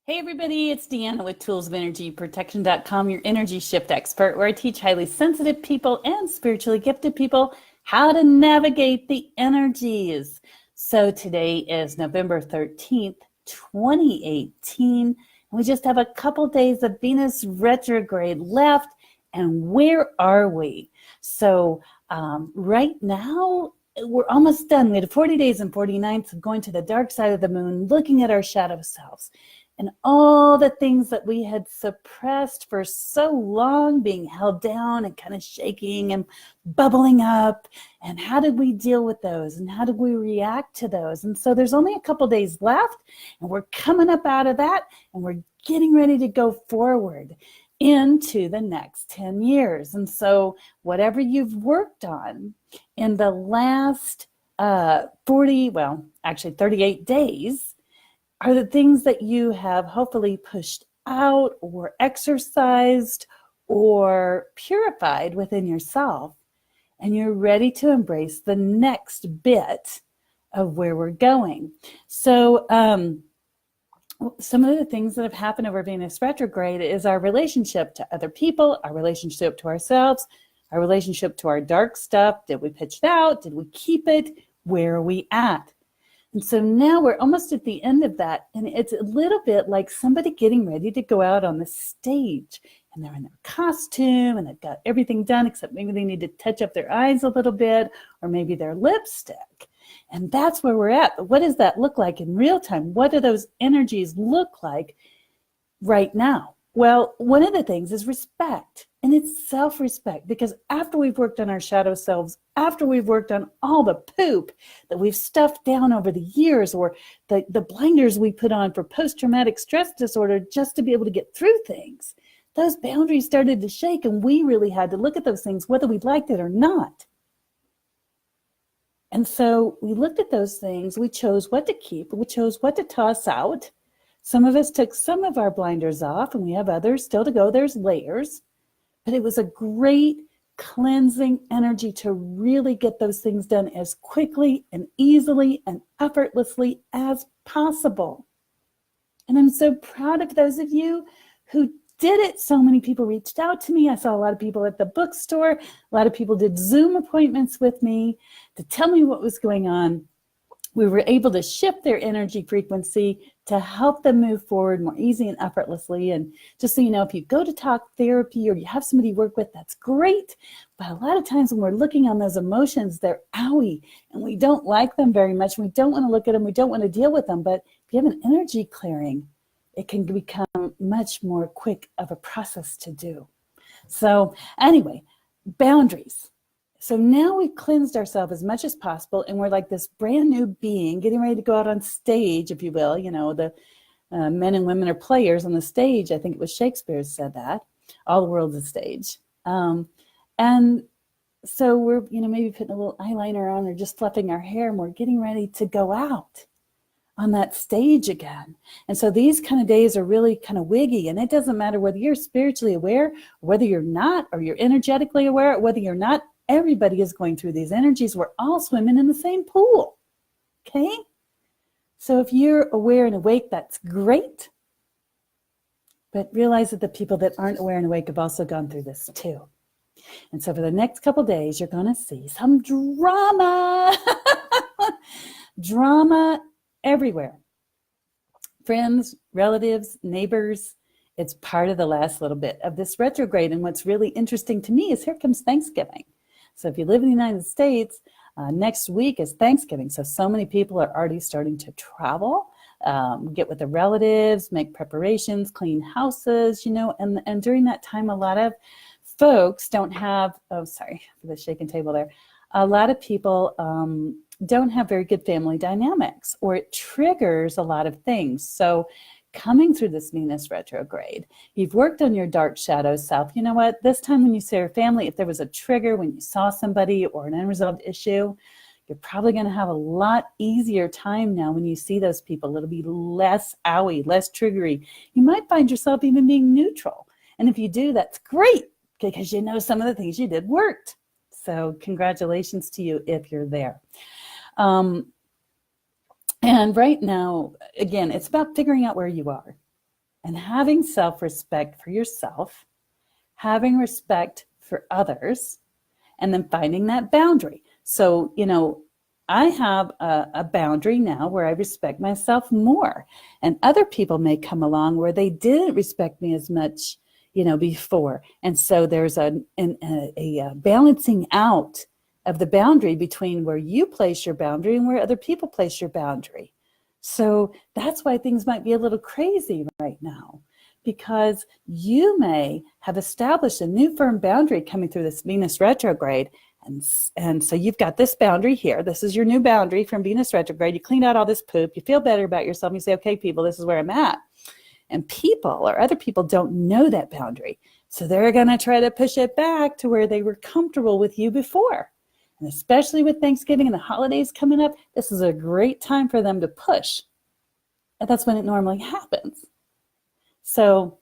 Hey everybody, it's Deanna with toolsofernergyprotection.com, your energy shift expert, where I teach highly sensitive people and spiritually gifted people how to navigate the energies. So today is November 13th, 2018. And we just have a couple days of Venus retrograde left. And where are we? So right now, we're almost done. We had 40 days and 40 nights of going to the dark side of the moon, looking at our shadow selves and all the things that we had suppressed for so long, being held down and kind of shaking and bubbling up. And how did we deal with those? And how did we react to those? And so there's only a couple days left, and we're coming up out of that, and we're getting ready to go forward into the next 10 years. And so whatever you've worked on in the last 38 days, are the things that you have hopefully pushed out or exercised or purified within yourself, and you're ready to embrace the next bit of where we're going. So some of the things that have happened over Venus retrograde is our relationship to other people, our relationship to ourselves, our relationship to our dark stuff. Did we pitch it out? Did we keep it? Where are we at? And so now we're almost at the end of that. And it's a little bit like somebody getting ready to go out on the stage. And they're in their costume and they've got everything done, except maybe they need to touch up their eyes a little bit, or maybe their lipstick. And that's where we're at. But what does that look like in real time? What do those energies look like right now? Well, one of the things is respect, and it's self-respect, because after we've worked on our shadow selves, after we've worked on all the poop that we've stuffed down over the years, or the blinders we put on for post-traumatic stress disorder just to be able to get through things, those boundaries started to shake, and we really had to look at those things, whether we liked it or not. And so we looked at those things, we chose what to keep, we chose what to toss out. Some of us took some of our blinders off, and we have others still to go. There's layers. But it was a great cleansing energy to really get those things done as quickly and easily and effortlessly as possible. And I'm so proud of those of you who did it. So many people reached out to me. I saw a lot of people at the bookstore. A lot of people did Zoom appointments with me to tell me what was going on. We were able to shift their energy frequency to help them move forward more easy and effortlessly. And just so you know, if you go to talk therapy or you have somebody you work with, that's great. But a lot of times when we're looking on those emotions, they're owie, and we don't like them very much. We don't want to look at them. We don't want to deal with them. But if you have an energy clearing, it can become much more quick of a process to do. So anyway, boundaries. So now we've cleansed ourselves as much as possible, and we're like this brand new being getting ready to go out on stage, if you will. You know, the men and women are players on the stage. I think it was Shakespeare said that. All the world's a stage. And so we're, maybe putting a little eyeliner on or just fluffing our hair, and we're getting ready to go out on that stage again. And so these kind of days are really kind of wiggy, and it doesn't matter whether you're spiritually aware, or whether you're not, or you're energetically aware, or whether you're not. Everybody is going through these energies. We're all swimming in the same pool. Okay? So if you're aware and awake, that's great. But realize that the people that aren't aware and awake have also gone through this too. And so for the next couple days, you're going to see some drama. Drama everywhere. Friends, relatives, neighbors. It's part of the last little bit of this retrograde. And what's really interesting to me is here comes Thanksgiving. So if you live in the United States, next week is Thanksgiving. So many people are already starting to travel, get with the relatives, make preparations, clean houses, and during that time, a lot of folks don't have, sorry for the shaking table there. A lot of people don't have very good family dynamics, or it triggers a lot of things. So coming through this Venus retrograde, you've worked on your dark shadow self. You know what? This time when you see your family, if there was a trigger when you saw somebody or an unresolved issue, you're probably going to have a lot easier time now when you see those people. It'll be less owie, less triggery. You might find yourself even being neutral. And if you do, that's great, because you know some of the things you did worked. So congratulations to you if you're there. And right now, again, it's about figuring out where you are. and having self-respect for yourself, having respect for others, and then finding that boundary. So, I have a boundary now where I respect myself more, and other people may come along where they didn't respect me as much, before. And so there's a balancing out of the boundary between where you place your boundary and where other people place your boundary. So that's why things might be a little crazy right now, because you may have established a new firm boundary coming through this Venus retrograde. And so you've got this boundary here. This is your new boundary from Venus retrograde. You cleaned out all this poop. You feel better about yourself. And you say, okay, people, this is where I'm at. And people or other people don't know that boundary. So they're going to try to push it back to where they were comfortable with you before. And especially with Thanksgiving and the holidays coming up, this is a great time for them to push. And that's when it normally happens. So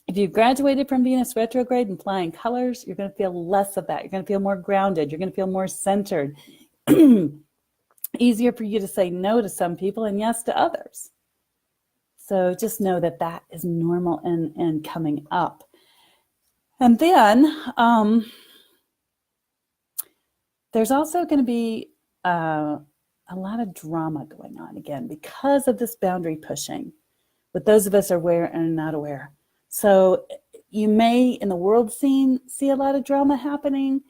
if you graduated from Venus retrograde and flying colors, you're going to feel less of that. You're going to feel more grounded. You're going to feel more centered. Easier for you to say no to some people and yes to others. So just know that that is normal and coming up. And then there's also going to be a lot of drama going on again because of this boundary pushing, with those of us are aware and not aware. So you may, in the world scene, see a lot of drama happening,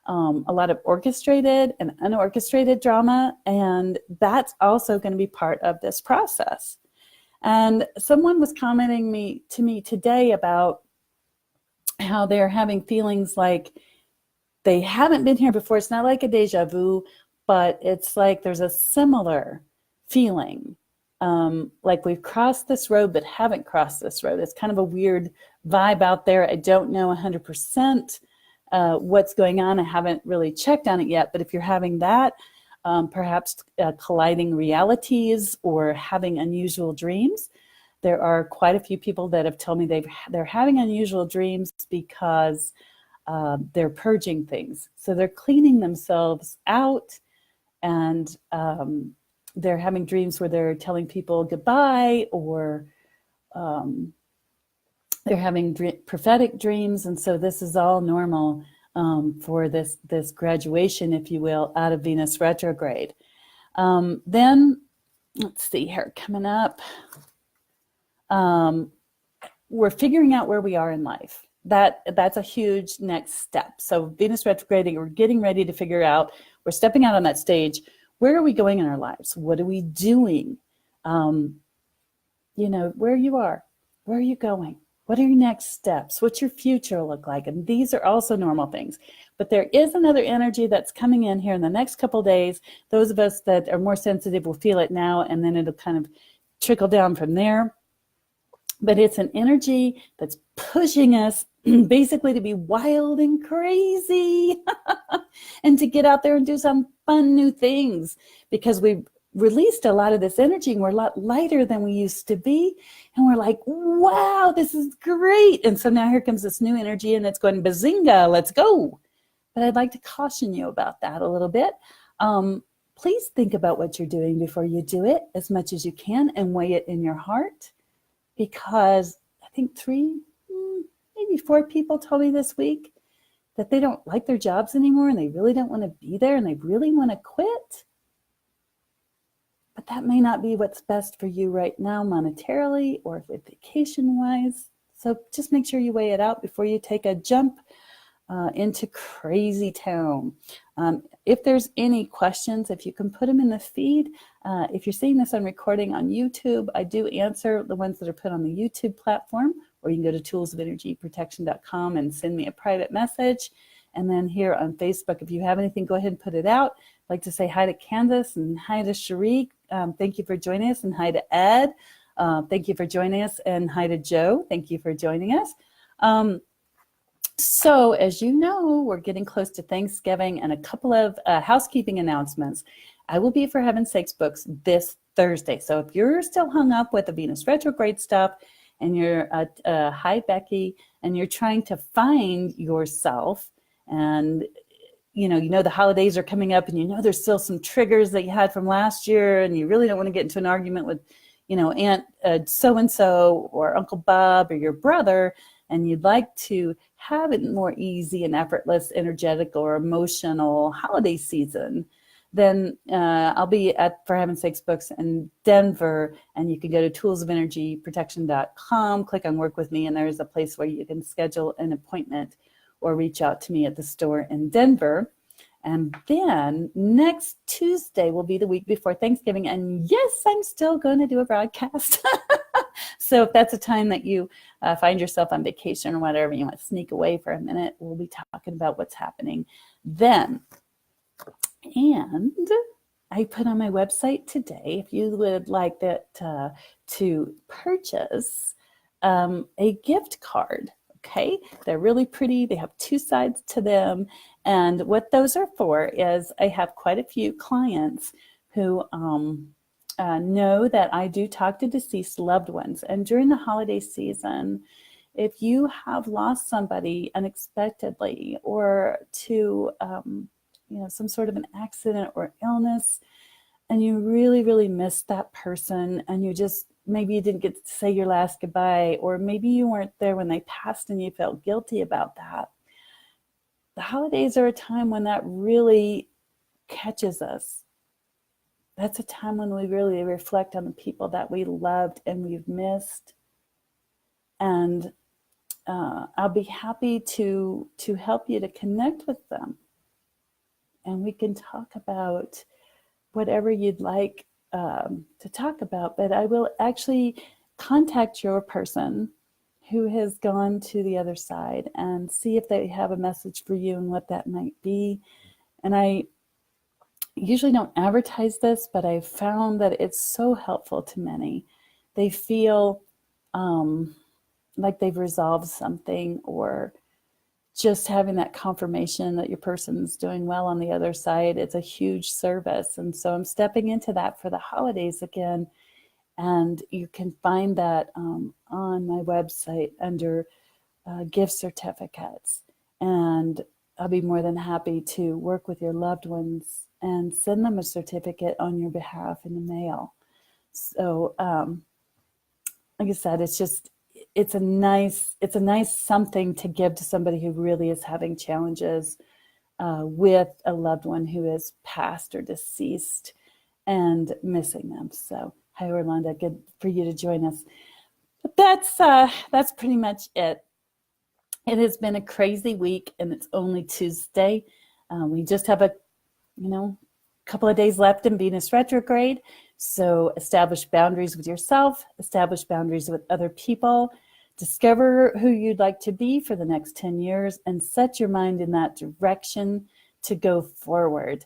a lot of orchestrated and unorchestrated drama, and that's also going to be part of this process. And someone was commenting to me today about how they're having feelings like they haven't been here before. It's not like a deja vu, but it's like there's a similar feeling. Like we've crossed this road, but haven't crossed this road. It's kind of a weird vibe out there. I don't know 100% what's going on. I haven't really checked on it yet, but if you're having that, perhaps colliding realities or having unusual dreams, there are quite a few people that have told me they're having unusual dreams because they're purging things. So they're cleaning themselves out, and they're having dreams where they're telling people goodbye, or they're having prophetic dreams. And so this is all normal for this graduation, if you will, out of Venus retrograde. Then, let's see here, coming up, we're figuring out where we are in life. That's a huge next step. So Venus retrograding, we're getting ready to figure out, we're stepping out on that stage. Where are we going in our lives? What are we doing? Where you are, where are you going? What are your next steps? What's your future look like? And these are also normal things. But there is another energy that's coming in here in the next couple of days. Those of us that are more sensitive will feel it now, and then it'll kind of trickle down from there. But it's an energy that's pushing us basically to be wild and crazy and to get out there and do some fun new things, because we've released a lot of this energy and we're a lot lighter than we used to be. And we're like, wow, this is great. And so now here comes this new energy and it's going bazinga, let's go. But I'd like to caution you about that a little bit. Please think about what you're doing before you do it as much as you can, and weigh it in your heart. Because I think 3, maybe 4 people told me this week that they don't like their jobs anymore and they really don't want to be there and they really want to quit. But that may not be what's best for you right now monetarily or vacation-wise. So just make sure you weigh it out before you take a jump into crazy town. If there's any questions, if you can put them in the feed. If you're seeing this on recording on YouTube, I do answer the ones that are put on the YouTube platform, or you can go to toolsofenergyprotection.com and send me a private message. And then here on Facebook, if you have anything, go ahead and put it out. I'd like to say hi to Candace and hi to Cherie. Thank you for joining us, and hi to Ed. Thank you for joining us, and hi to Joe. Thank you for joining us. So as you know, we're getting close to Thanksgiving, and a couple of housekeeping announcements. I will be For Heaven's Sakes books this Thursday. So if you're still hung up with the Venus retrograde stuff, and you're, hi Becky, and you're trying to find yourself, and you know the holidays are coming up, and there's still some triggers that you had from last year, and you really don't want to get into an argument with Aunt so-and-so or Uncle Bob or your brother, and you'd like to have it more easy and effortless, energetic or emotional holiday season, then I'll be at For Heaven's Sakes Books in Denver, and you can go to toolsofenergyprotection.com, click on Work With Me, and there's a place where you can schedule an appointment or reach out to me at the store in Denver. And then next Tuesday will be the week before Thanksgiving. And yes, I'm still going to do a broadcast. So if that's a time that you find yourself on vacation or whatever, you want to sneak away for a minute, we'll be talking about what's happening then. And I put on my website today, if you would like that to purchase a gift card. Okay, they're really pretty. They have two sides to them. And what those are for is I have quite a few clients who know that I do talk to deceased loved ones. And during the holiday season, if you have lost somebody unexpectedly or to some sort of an accident or illness, and you really, really miss that person, and maybe you didn't get to say your last goodbye, or maybe you weren't there when they passed and you felt guilty about that. The holidays are a time when that really catches us. That's a time when we really reflect on the people that we loved and we've missed. And I'll be happy to help you to connect with them. And we can talk about whatever you'd like to talk about, but I will actually contact your person who has gone to the other side and see if they have a message for you and what that might be. And I usually don't advertise this, but I've found that it's so helpful to many. They feel like they've resolved something, or just having that confirmation that your person's doing well on the other side. It's a huge service. And so I'm stepping into that for the holidays again. And you can find that on my website under gift certificates. And I'll be more than happy to work with your loved ones and send them a certificate on your behalf in the mail. So, like I said, it's a nice something to give to somebody who really is having challenges with a loved one who is passed or deceased and missing them. So, hi, Orlando, good for you to join us. But that's pretty much it. It has been a crazy week, and it's only Tuesday. We just have a couple of days left in Venus retrograde. So establish boundaries with yourself, establish boundaries with other people, discover who you'd like to be for the next 10 years, and set your mind in that direction to go forward.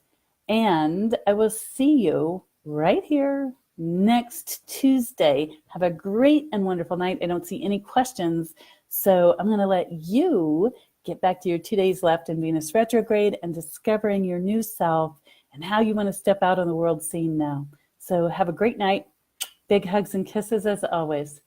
And I will see you right here next Tuesday. Have a great and wonderful night. I don't see any questions, so I'm going to let you get back to your 2 days left in Venus retrograde and discovering your new self and how you want to step out on the world scene now. So have a great night. Big hugs and kisses as always.